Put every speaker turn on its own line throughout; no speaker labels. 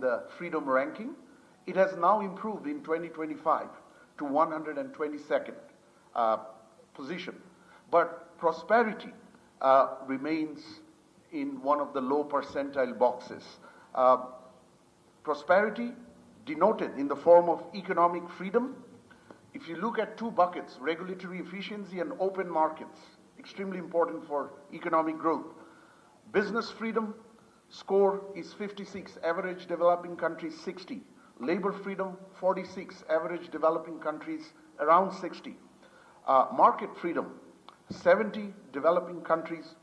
the freedom ranking. It has now improved in 2025 to 122nd position. But prosperity remains in one of the low percentile boxes. Prosperity denoted in the form of economic freedom. If you look at two buckets, regulatory efficiency and open markets, extremely important for economic growth. Business freedom score is 56, average developing countries 60. Labor freedom 46, average developing countries around 60. Market freedom 70, developing countries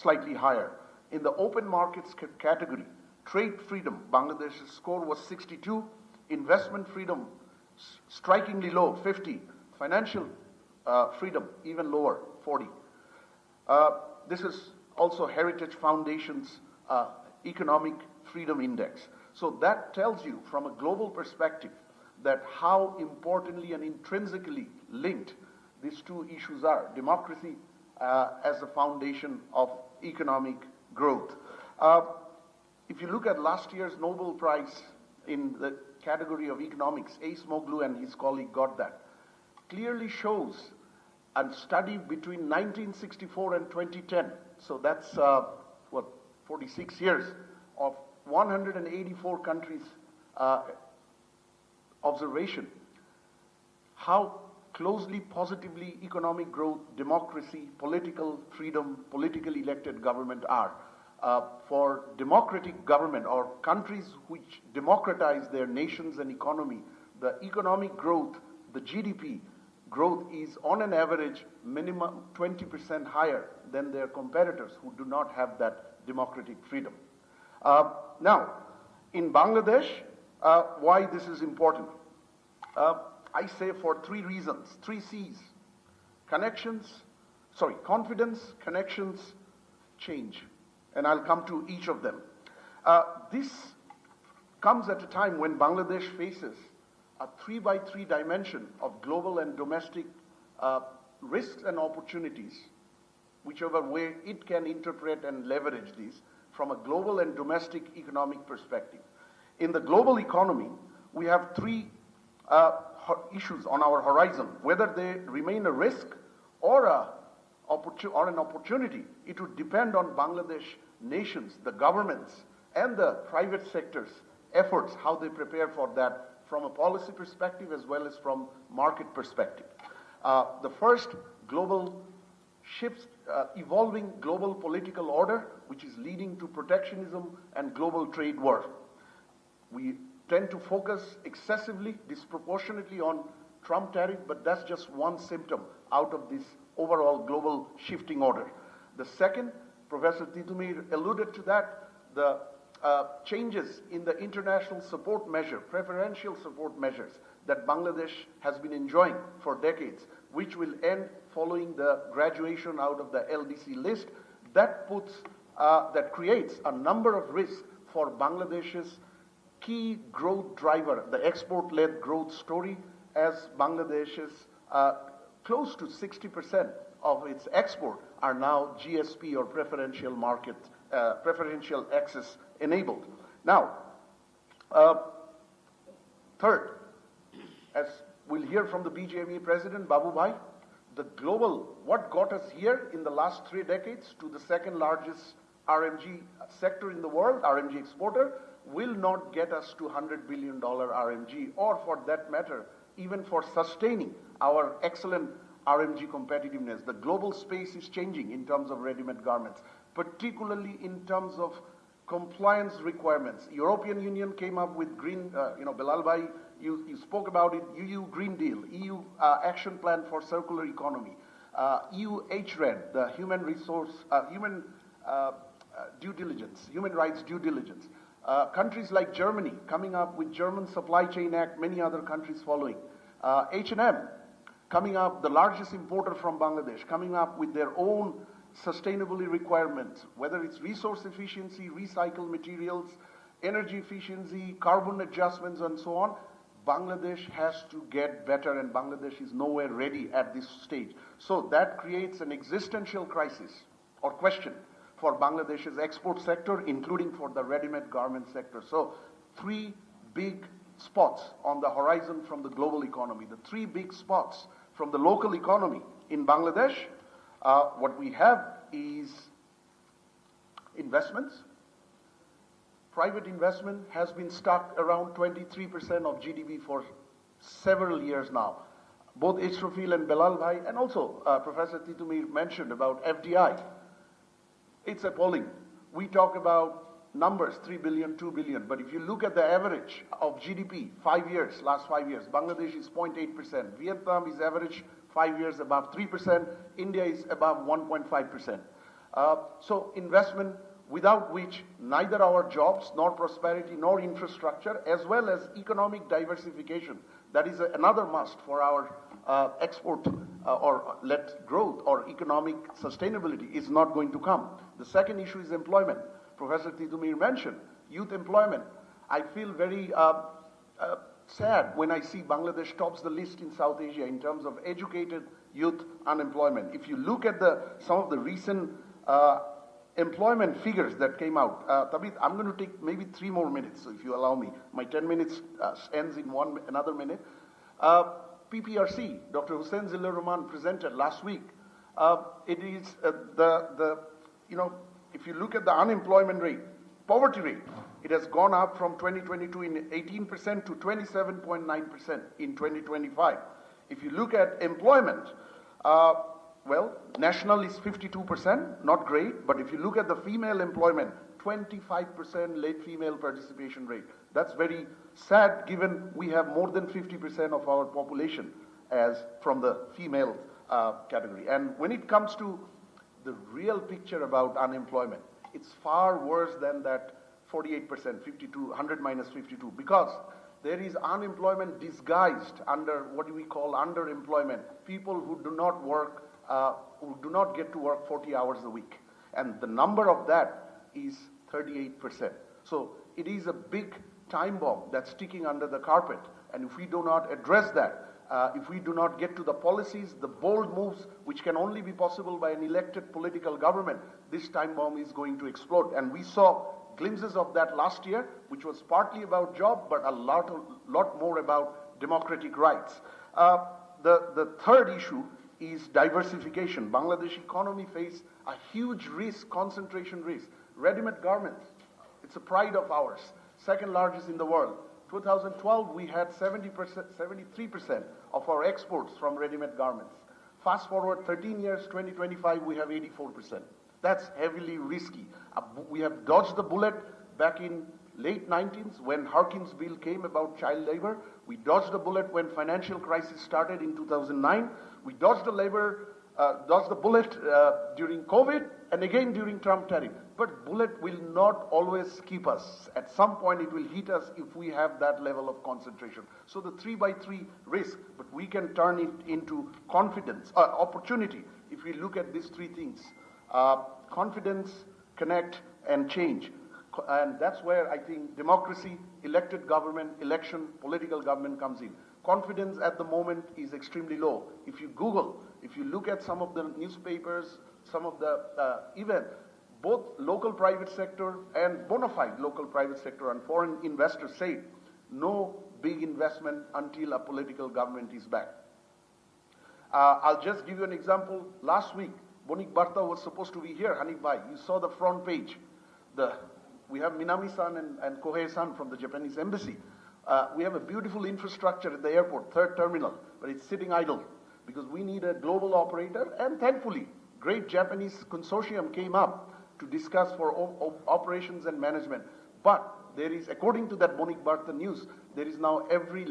slightly higher. In the open markets category, trade freedom, Bangladesh's score was 62. Investment freedom, strikingly low, 50. Financial freedom, even lower, 40. This is also Heritage Foundation's Economic Freedom Index. So that tells you from a global perspective that how importantly and intrinsically linked these two issues are. Democracy as the foundation of economic growth. If you look at last year's Nobel Prize in the category of economics, Ace Moglu and his colleague got that, clearly shows a study between 1964 and 2010, so that's 46 years, of 184 countries' observation, how closely, positively economic growth, democracy, political freedom, politically elected government are. For democratic government or countries which democratize their nations and economy, the economic growth, the GDP growth is on an average minimum 20% higher than their competitors who do not have that democratic freedom. Now, in Bangladesh, why this is important? I say for three reasons, three C's. Confidence, connections, change. And I'll come to each of them. This comes at a time when Bangladesh faces a 3x3 dimension of global and domestic risks and opportunities, whichever way it can interpret and leverage these from a global and domestic economic perspective. In the global economy, we have three issues on our horizon. Whether they remain a risk or an opportunity, it would depend on Bangladesh nations, the governments, and the private sector's efforts, how they prepare for that from a policy perspective as well as from market perspective. The first, global shifts, evolving global political order, which is leading to protectionism and global trade war. We tend to focus excessively, disproportionately on Trump tariff, but that's just one symptom out of this overall global shifting order. The second, Professor Titumir alluded to that, the changes in the international support measure, preferential support measures that Bangladesh has been enjoying for decades, which will end following the graduation out of the LDC list. That creates a number of risks for Bangladesh's key growth driver, the export-led growth story, as Bangladesh's close to 60% of its export are now GSP or preferential market, preferential access enabled. Now, third, as we'll hear from the BJME president, Babu Bhai, what got us here in the last 3 decades to the second largest RMG sector in the world, RMG exporter, will not get us to $100 billion RMG, or for that matter, even for sustaining our excellent RMG competitiveness. The global space is changing in terms of ready-made garments, particularly in terms of compliance requirements. European Union came up with green, Bilal Bhai, you spoke about it, EU Green Deal, EU Action Plan for Circular Economy, EU HRED, the human rights due diligence. Countries like Germany coming up with German Supply Chain Act, many other countries following. H&M coming up, the largest importer from Bangladesh, coming up with their own sustainability requirements, whether it's resource efficiency, recycled materials, energy efficiency, carbon adjustments, and so on. Bangladesh has to get better, and Bangladesh is nowhere ready at this stage. So that creates an existential crisis or question for Bangladesh's export sector, including for the ready-made garment sector. So 3 big spots on the horizon from the global economy, the 3 big spots from the local economy in Bangladesh. What we have is investments. Private investment has been stuck around 23% of GDP for several years now. Both Ishrafil and Belal Bhai, and also Professor Titumir mentioned about FDI. It's appalling. We talk about numbers, 3 billion, 2 billion, but if you look at the average of GDP, last 5 years, Bangladesh is 0.8%, Vietnam is average 5 years above 3%, India is above 1.5%. So investment, without which neither our jobs, nor prosperity, nor infrastructure, as well as economic diversification, that is another must for our export or growth or economic sustainability is not going to come. The second issue is employment. Professor Titumir mentioned youth employment. I feel very sad when I see Bangladesh tops the list in South Asia in terms of educated youth unemployment. If you look at some of the recent employment figures that came out, Tabith, I'm going to take maybe 3 more minutes, so if you allow me. My 10 minutes ends in another minute. PPRC, Dr. Hussein Zillur Rahman presented last week. It is if you look at the unemployment rate, poverty rate, it has gone up from 2022 in 18% to 27.9% in 2025. If you look at employment, well, national is 52%, not great, but if you look at the female employment, 25% late female participation rate. That's very sad given we have more than 50% of our population as from the female category. And when it comes to the real picture about unemployment, it's far worse than that 48%, 52, 100 minus 52, because there is unemployment disguised under what we call underemployment, people who do not work, who do not get to work 40 hours a week. And the number of that is 38%. So it is a big time bomb that's sticking under the carpet. And if we do not address that, if we do not get to the policies, the bold moves, which can only be possible by an elected political government, this time bomb is going to explode. And we saw glimpses of that last year, which was partly about job, but a lot more about democratic rights. The third issue is diversification. Bangladesh economy faces a huge risk, concentration risk. Ready-made garments, it's a pride of ours, second largest in the world. 2012, we had 73% of our exports from ready-made garments. Fast forward 13 years, 2025, we have 84%. That's heavily risky. We have dodged the bullet back in late 19s when Harkin's bill came about child labor. We dodged the bullet when financial crisis started in 2009. We dodged the bullet during COVID and again during Trump tariff. But bullet will not always keep us. At some point it will hit us if we have that level of concentration. So the 3x3 risk, but we can turn it into confidence, opportunity if we look at these 3 things. Confidence, connect, and change. And that's where I think democracy, elected government, election, political government comes in. Confidence at the moment is extremely low. If you Google, if you look at some of the newspapers, some of the events, both local private sector and bona fide local private sector and foreign investors say no big investment until a political government is back. I'll just give you an example. Last week, Bonik Barta was supposed to be here, Hanif Bhai. You saw the front page. We have Minami-san and Kohei-san from the Japanese embassy. We have a beautiful infrastructure at the airport, 3rd terminal, but it's sitting idle because we need a global operator. And thankfully, great Japanese consortium came up to discuss for operations and management. But there is, according to that Bonik Barta news, there is now every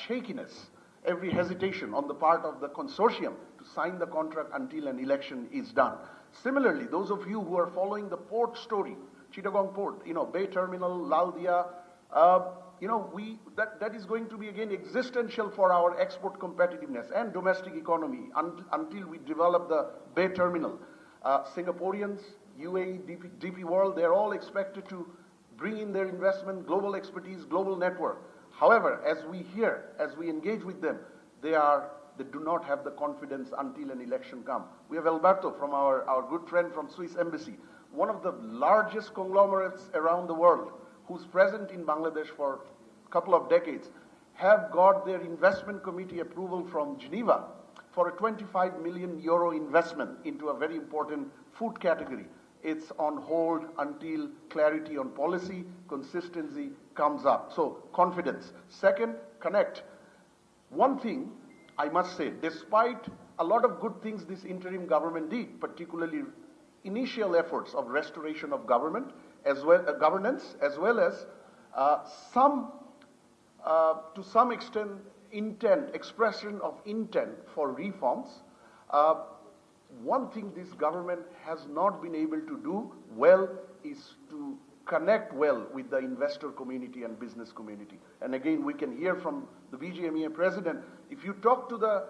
shakiness, every hesitation on the part of the consortium to sign the contract until an election is done. Similarly, those of you who are following the port story, Chittagong Port, Bay Terminal, Laudia, that is going to be again existential for our export competitiveness and domestic economy until we develop the Bay Terminal. Singaporeans, UAE, DP World, they're all expected to bring in their investment, global expertise, global network. However, as we hear, as we engage with them, they are they do not have the confidence until an election comes. We have Alberto from our good friend from Swiss Embassy, one of the largest conglomerates around the world, who's present in Bangladesh for a couple of decades, have got their investment committee approval from Geneva for a 25 million euro investment into a very important food category. It's on hold until clarity on policy, consistency comes up. So confidence. Second, connect. One thing I must say, despite a lot of good things this interim government did, particularly initial efforts of restoration of government, as well governance, as well as to some extent, expression of intent for reforms. One thing this government has not been able to do well is to connect well with the investor community and business community. And again, we can hear from the BGMEA president, if you talk to the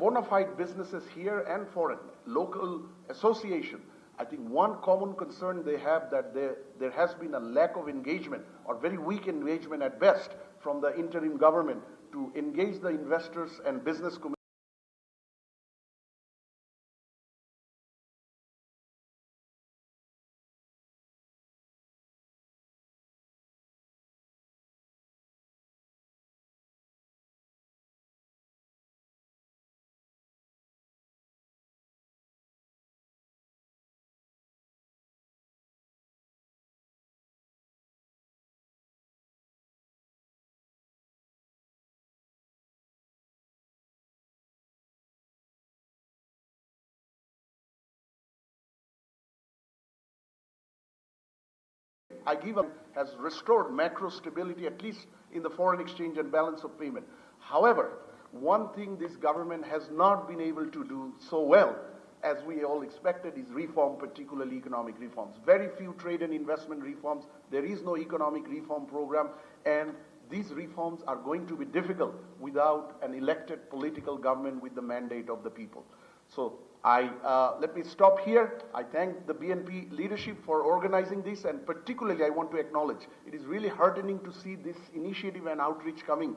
bona fide businesses here and foreign, local association, I think one common concern they have that there has been a lack of engagement or very weak engagement at best from the interim government to engage the investors and business community. I give up has restored macro stability, at least in the foreign exchange and balance of payment. However, one thing this government has not been able to do so well as we all expected is reform, particularly economic reforms. Very few trade and investment reforms. There is no economic reform program, and these reforms are going to be difficult without an elected political government with the mandate of the people. So let me stop here. I thank the BNP leadership for organizing this, and particularly I want to acknowledge it is really heartening to see this initiative and outreach coming